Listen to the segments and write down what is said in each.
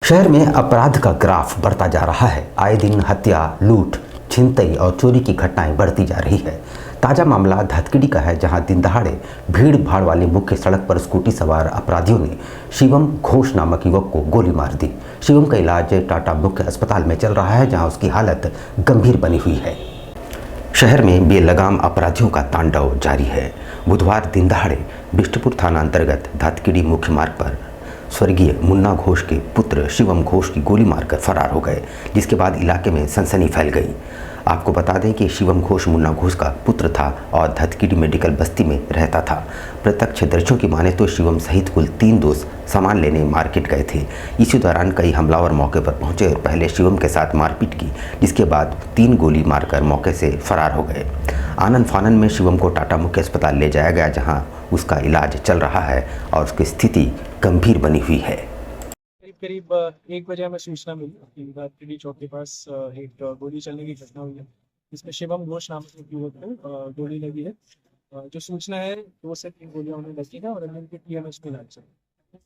शहर में अपराध का ग्राफ बढ़ता जा रहा है। आए दिन हत्या, लूट, छिनतई और चोरी की घटनाएं बढ़ती जा रही है। ताजा मामला धतकिडी का है, जहां दिन दहाड़े भीड़ भाड़ वाली मुख्य सड़क पर स्कूटी सवार अपराधियों ने शिवम घोष नामक युवक को गोली मार दी। शिवम का इलाज टाटा मुख्य अस्पताल में चल रहा है, जहां उसकी हालत गंभीर बनी हुई है। शहर में बेलगाम अपराधियों का तांडव जारी है। बुधवार दिन दहाड़े बिष्टपुर थाना अंतर्गत धतकिडी मुख्य मार्ग पर स्वर्गीय मुन्ना घोष के पुत्र शिवम घोष की गोली मारकर फरार हो गए, जिसके बाद इलाके में सनसनी फैल गई। आपको बता दें कि शिवम घोष मुन्ना घोष का पुत्र था और धतकिडी मेडिकल बस्ती में रहता था। प्रत्यक्षदर्शियों की माने तो शिवम सहित कुल 3 दोस्त सामान लेने मार्केट गए थे। इसी दौरान कई हमलावर मौके पर पहुंचे और पहले शिवम के साथ मारपीट की, जिसके बाद 3 गोली मारकर मौके से फरार हो गए। आनन फानन में शिवम को टाटा मुख्य अस्पताल ले जाया गया, जहां उसका इलाज चल रहा है और उसकी स्थिति गंभीर बनी हुई है। करीब 1 बजे हमें सूचना मिली कि धतकिडी चौक के पास एक गोली चलने की घटना हुई है, जिसमें शिवम घोष नामक एक युवक को गोली लगी है। जो सूचना है 2 से 3 गोलियां उन्हें लगी है और अन्य उनके टीएमएच में इलाज चल रहा है।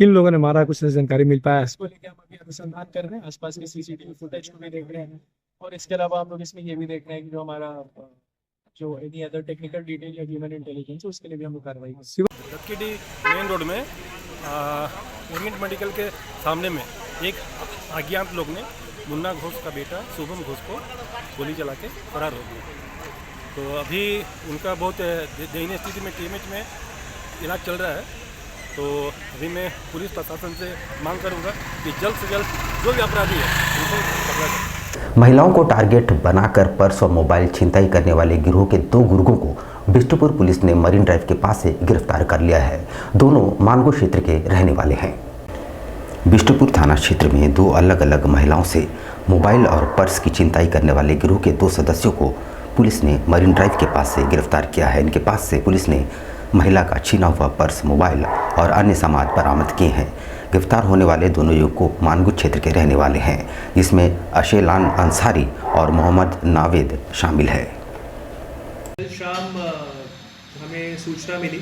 किन लोगों ने मारा, कुछ जानकारी मिल पाया? इसको लेकर हम अभी अनुसंधान कर रहे हैं, आसपास के सीसीटीवी फुटेज को भी देख रहे हैं और इसके अलावा हम लोग इसमें ये भी देख रहे हैं कि जो हमारा जो एनी अदर टेक्निकल डिटेल या ह्यूमन इंटेलिजेंस है उसके लिए भी हम लोग कार्रवाई करेंगे। धतकिडी मेन रोड में ओरिएंट मेडिकल के सामने में एक अज्ञात लोग ने मुन्ना घोष का बेटा शुभम घोष को गोली चला के फरार हो गए। तो अभी उनका बहुत दयनीय स्थिति में टीएमएच में इलाज चल रहा है। तो अभी मैं पुलिस प्रशासन से मांग करूंगा कि जल्द से जल्द जो भी अपराधी है उनको पकड़ा जाए। महिलाओं को टारगेट बनाकर पर्स और मोबाइल छिनताई करने वाले गिरोह के 2 गुर्गों को बिष्टुपुर पुलिस ने मरीन ड्राइव के पास से गिरफ्तार कर लिया है। दोनों मानगो क्षेत्र के रहने वाले हैं। बिष्टुपुर थाना क्षेत्र में 2 अलग अलग महिलाओं से मोबाइल और पर्स की छिनताई करने वाले गिरोह के 2 सदस्यों को पुलिस ने मरीन ड्राइव के पास से गिरफ्तार किया है। इनके पास से पुलिस ने महिला का छीना हुआ पर्स, मोबाइल और अन्य सामान बरामद किए हैं। गिरफ्तार होने वाले दोनों युवक मानगुज क्षेत्र के रहने वाले हैं, जिसमें अशेलान अंसारी और मोहम्मद नावेद शामिल है। कल शाम हमें सूचना मिली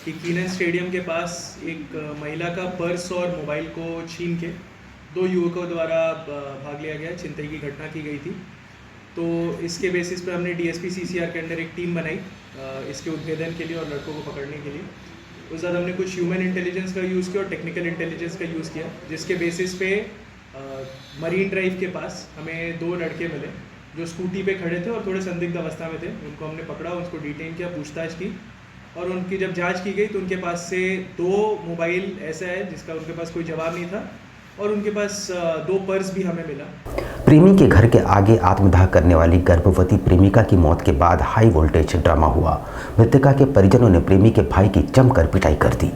कि कीनन स्टेडियम के पास एक महिला का पर्स और मोबाइल को छीन के 2 युवकों द्वारा भाग लिया गया, छिनतई की घटना की गई थी। तो इसके बेसिस पे हमने डीएसपी सीसीआर के अंडर एक टीम बनाई इसके उद्भेदन के लिए और लड़कों को पकड़ने के लिए। उस बाद हमने कुछ ह्यूमन इंटेलिजेंस का यूज़ किया और टेक्निकल इंटेलिजेंस का यूज़ किया, जिसके बेसिस पे मरीन ड्राइव के पास हमें 2 लड़के मिले जो स्कूटी पे खड़े थे और थोड़े संदिग्ध अवस्था में थे। उनको हमने पकड़ा, उसको डिटेन किया, पूछताछ की और उनकी जब जांच की गई तो उनके पास से 2 मोबाइल ऐसा है जिसका उनके पास कोई जवाब नहीं था और उनके पास 2 पर्स भी हमें मिला। प्रेमी के घर के आगे आत्मदाह करने वाली गर्भवती प्रेमिका की मौत के बाद हाई वोल्टेज ड्रामा हुआ। मृतका के परिजनों ने प्रेमी के भाई की जमकर पिटाई कर दी।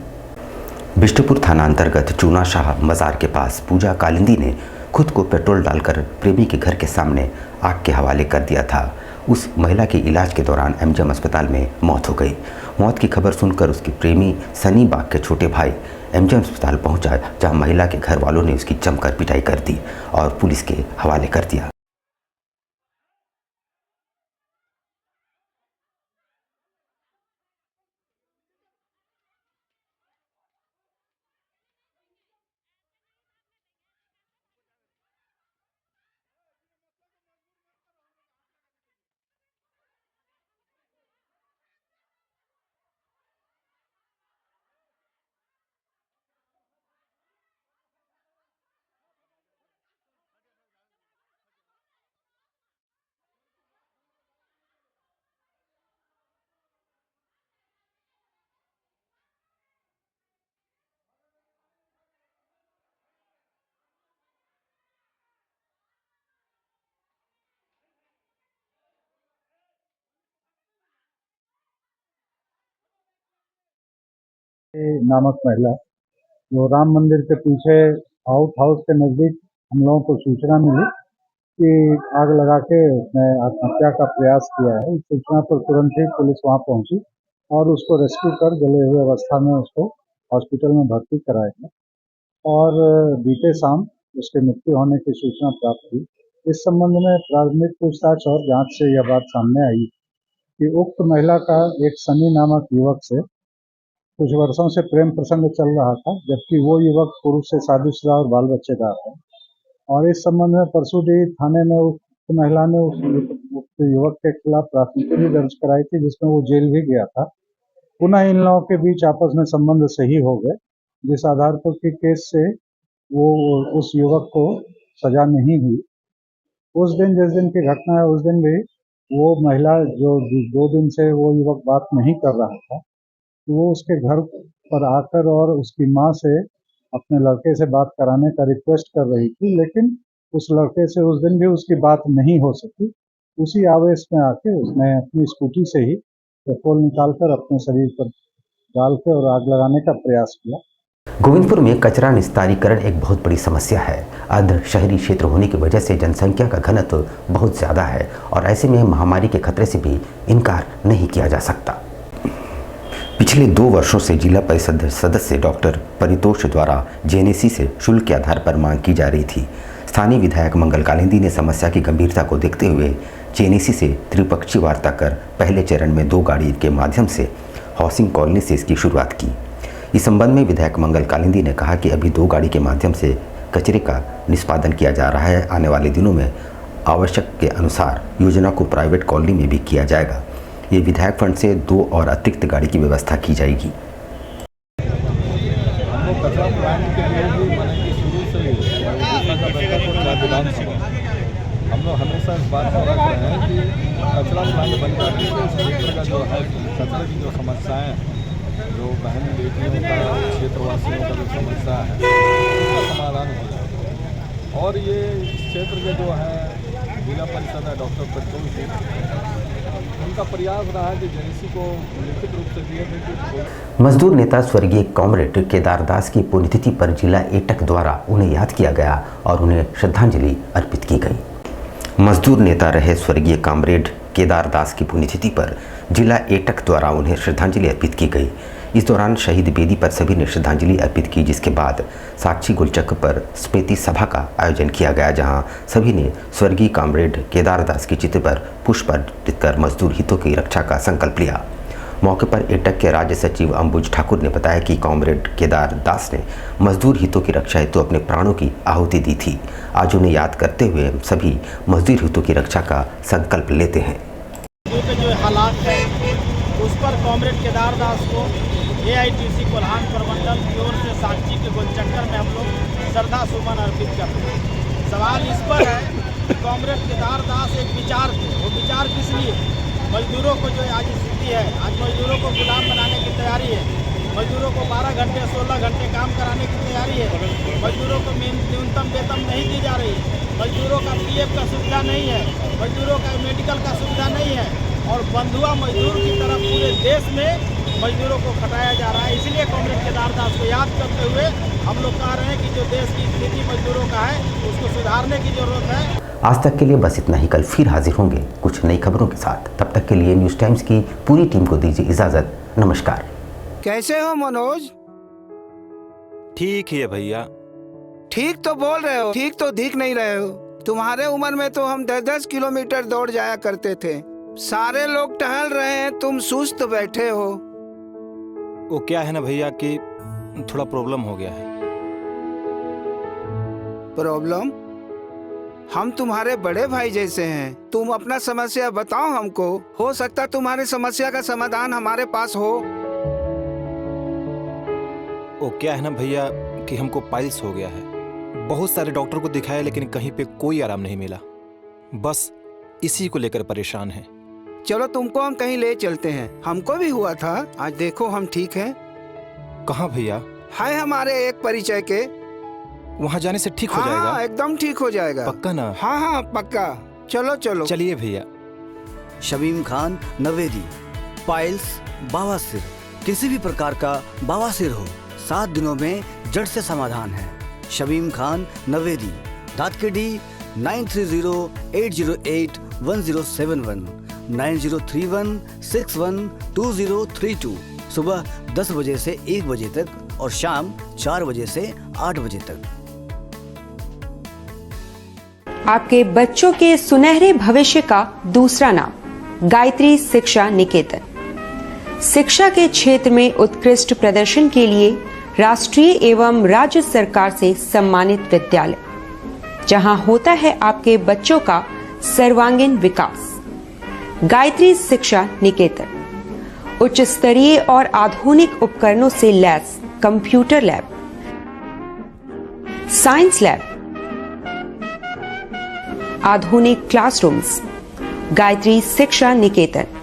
बिष्टुपुर थाना अंतर्गत चूना शाह मजार के पास पूजा कालिंदी ने खुद को पेट्रोल डालकर प्रेमी के घर के सामने आग के हवाले कर दिया था। उस महिला के इलाज के दौरान एमजीएम अस्पताल में मौत हो गई। मौत की खबर सुनकर उसके प्रेमी सनी बाग के छोटे भाई एमजीएम अस्पताल पहुंचा, जहां महिला के घर वालों ने उसकी जमकर पिटाई कर दी और पुलिस के हवाले कर दिया। नामक महिला जो राम मंदिर के पीछे आउट हाउस के नज़दीक हम लोगों को सूचना मिली कि आग लगा के उसने आत्महत्या का प्रयास किया है। इस सूचना पर तुरंत ही पुलिस वहां पहुंची और उसको रेस्क्यू कर जले हुए अवस्था में उसको हॉस्पिटल में भर्ती कराया गया और बीते शाम उसकी मृत्यु होने की सूचना प्राप्त हुई। इस संबंध में प्राथमिक पूछताछ और जांच से यह बात सामने आई कि उक्त महिला का एक सनी नामक युवक से कुछ वर्षों से प्रेम प्रसंग चल रहा था, जबकि वो युवक पुरुष से शादीशुदा और बाल बच्चेदार है। और इस संबंध में परसों थाने में उक्त महिला ने उक्त युवक के खिलाफ प्राथमिकी भी दर्ज कराई थी, जिसमें वो जेल भी गया था। पुनः इन लोगों के बीच आपस में संबंध सही हो गए, जिस आधार पर कि केस से वो उस युवक को सजा नहीं हुई। उस दिन, जिस दिन की घटना है, उस दिन भी वो महिला जो 2 दिन से वो युवक बात नहीं कर रहा था, वो उसके घर पर आकर और उसकी माँ से अपने लड़के से बात कराने का रिक्वेस्ट कर रही थी, लेकिन उस लड़के से उस दिन भी उसकी बात नहीं हो सकी। उसी आवेश में आके उसने अपनी स्कूटी से ही पेट्रोल निकालकर अपने शरीर पर डाल के और आग लगाने का प्रयास किया। गोविंदपुर में कचरा निस्तारीकरण एक बहुत बड़ी समस्या है। अर्ध शहरी क्षेत्र होने की वजह से जनसंख्या का घनत्व बहुत ज़्यादा है और ऐसे में महामारी के खतरे से भी इनकार नहीं किया जा सकता। पिछले 2 वर्षों से जिला परिषद सदस्य डॉक्टर परितोष द्वारा जेएनएसी से शुल्क के आधार पर मांग की जा रही थी। स्थानीय विधायक मंगल कालिंदी ने समस्या की गंभीरता को देखते हुए जेएनएसी से त्रिपक्षीय वार्ता कर पहले चरण में 2 गाड़ी के माध्यम से हाउसिंग कॉलोनी से इसकी शुरुआत की। इस संबंध में विधायक मंगल कालिंदी ने कहा कि अभी 2 गाड़ी के माध्यम से कचरे का निष्पादन किया जा रहा है। आने वाले दिनों में आवश्यक के अनुसार योजना को प्राइवेट कॉलोनी में भी किया जाएगा। ये विधायक फंड से 2 और अतिरिक्त गाड़ी की व्यवस्था की जाएगी। कचरा प्लांट के लिए भी माने कि शुरू से ही हम लोग हमेशा इस बात को रख रहे हैं कि कचरा प्लांट बन जाने से इस क्षेत्र का जो है कचरे की जो समस्याएं, जो बहन बेटियों का, क्षेत्रवासियों का जो समस्या है, उसका समाधान हो जाए। और ये क्षेत्र के जो है जिला परिषद है डॉक्टर परितोष जी, उनका प्रयास रहा है कि जेएनएसी को लिखित रूप से दिए थे। मजदूर नेता स्वर्गीय कॉमरेड केदार दास की पुण्यतिथि पर जिला एटक द्वारा उन्हें याद किया गया और उन्हें श्रद्धांजलि अर्पित की गई। मजदूर नेता रहे स्वर्गीय कॉमरेड केदार दास की पुण्यतिथि पर जिला एटक द्वारा उन्हें श्रद्धांजलि अर्पित की गई। इस दौरान शहीद बेदी पर सभी ने श्रद्धांजलि अर्पित की, जिसके बाद साक्षी गुलचक्र पर स्मृति सभा का आयोजन किया गया, जहां सभी ने स्वर्गीय कॉमरेड केदार दास के चित्र पर पुष्प अर्पित कर मजदूर हितों की रक्षा का संकल्प लिया। मौके पर एटक के राज्य सचिव अंबुज ठाकुर ने बताया कि कॉमरेड केदार दास ने मजदूर हितों की रक्षा हेतु अपने प्राणों की आहुति दी थी। आज उन्हें याद करते हुए हम सभी मजदूर हितों की रक्षा का संकल्प लेते हैं। जो हालात है उस पर कॉमरेड केदार दास को एआईटीसी कोल्हान प्रमंडल की ओर से साक्षी के गोलचक्कर में हम लोग श्रद्धा सुमन अर्पित करते हैं। सवाल इस पर है कि कॉमरेड केदार दास एक विचार थे। वो विचार किस लिए? मजदूरों को जो आज स्थिति है, आज मजदूरों को गुलाम बनाने की तैयारी है, मजदूरों को 12 घंटे 16 घंटे काम कराने की तैयारी है, मजदूरों को न्यूनतम वेतन नहीं दी जा रही है, मजदूरों का पीएफ का सुविधा नहीं है, मजदूरों का मेडिकल का सुविधा नहीं है और बंधुआ मजदूर की तरफ पूरे देश में मजदूरों को खटाया जा रहा है। इसलिए कॉमरेड केदार दास को याद करते हुए हम लोग कह रहे हैं कि जो देश की स्थिति मजदूरों का है उसको सुधारने की जरूरत है। आज तक के लिए बस इतना ही। कल फिर हाजिर होंगे कुछ नई खबरों के साथ। तब तक के लिए न्यूज़ टाइम्स की पूरी टीम को दीजिए इजाजत। नमस्कार। कैसे हो मनोज? ठीक ही है भैया। ठीक तो बोल रहे हो, ठीक तो दिख नहीं रहे हो। तुम्हारे उम्र में तो हम 10-10 किलोमीटर दौड़ जाया करते थे। सारे लोग टहल रहे हैं, तुम सुस्त बैठे हो। वो क्या है ना भैया कि थोड़ा प्रॉब्लम हो गया है। प्रॉब्लम? हम तुम्हारे बड़े भाई जैसे हैं, तुम अपना समस्या बताओ हमको। हो सकता तुम्हारी समस्या का समाधान हमारे पास हो। वो क्या है ना भैया कि हमको पाइल्स हो गया है। बहुत सारे डॉक्टर को दिखाया लेकिन कहीं पे कोई आराम नहीं मिला। बस इसी को लेकर परेशान है। चलो तुमको हम कहीं ले चलते हैं। हमको भी हुआ था, आज देखो हम ठीक हैं। कहाँ भैया? हाय हमारे एक परिचय के। वहाँ जाने से ठीक हो जाएगा? हाँ, एकदम ठीक हो जाएगा। पक्का ना? हाँ हाँ पक्का। चलो चलो। चलिए भैया। शमीम खान नवेदी, पाइल्स, बवासीर, किसी भी प्रकार का बवासीर हो 7 दिनों में जड़ से समाधान है। शमीम खान नवेदी, दातकेडी 9308081071 9031612032। सुबह 10 बजे से 1 बजे तक और शाम 4 बजे से 8 बजे तक। आपके बच्चों के सुनहरे भविष्य का दूसरा नाम गायत्री शिक्षा निकेतन। शिक्षा के क्षेत्र में उत्कृष्ट प्रदर्शन के लिए राष्ट्रीय एवं राज्य सरकार से सम्मानित विद्यालय, जहां होता है आपके बच्चों का सर्वांगीण विकास। गायत्री शिक्षा निकेतन उच्च स्तरीय और आधुनिक उपकरणों से lace computer lab, science lab, आधुनिक क्लासरूम्स। गायत्री शिक्षा निकेतन।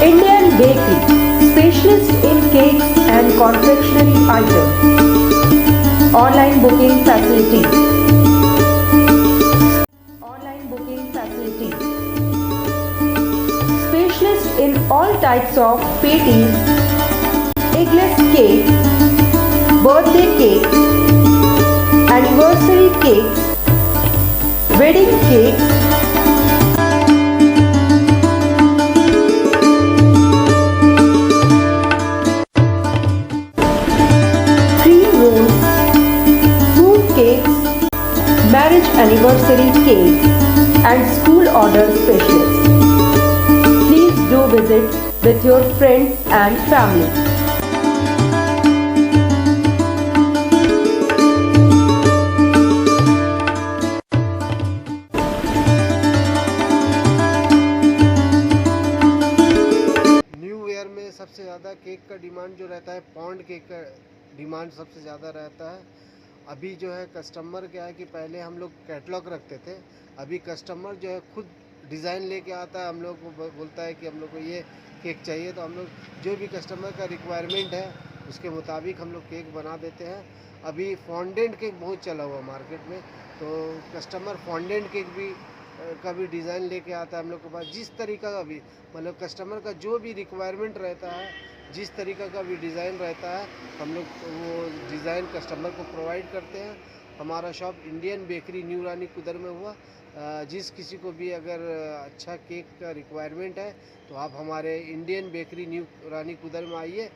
Indian Bakery, specialist in cakes and confectionery items. Online booking facility. Online booking facility. Specialist in all types of patties, eggless cake, birthday cake, anniversary cakes, wedding cakes, marriage anniversary cake and school order specialist. Please do visit with your friends and family. New year में सबसे ज़्यादा cake का demand जो रहता है, pond cake का demand सबसे ज़्यादा रहता है। अभी जो है कस्टमर क्या है कि पहले हम लोग कैटलॉग रखते थे, अभी कस्टमर जो है खुद डिज़ाइन लेके आता है, हम लोग को बोलता है कि हम लोग को ये केक चाहिए, तो हम लोग जो भी कस्टमर का रिक्वायरमेंट है उसके मुताबिक हम लोग केक बना देते हैं। अभी फॉन्डेंट केक बहुत चला हुआ मार्केट में, तो कस्टमर फॉन्डेंट केक भी का भी डिज़ाइन लेके आता है हम लोग के पास। जिस तरीका का भी मतलब कस्टमर का जो भी रिक्वायरमेंट रहता है, जिस तरीका का भी डिज़ाइन रहता है, हम लोग वो डिज़ाइन कस्टमर को प्रोवाइड करते हैं। हमारा शॉप इंडियन बेकरी न्यू रानी कुदर में हुआ। जिस किसी को भी अगर अच्छा केक का रिक्वायरमेंट है तो आप हमारे इंडियन बेकरी न्यू रानी कुदर में आइए।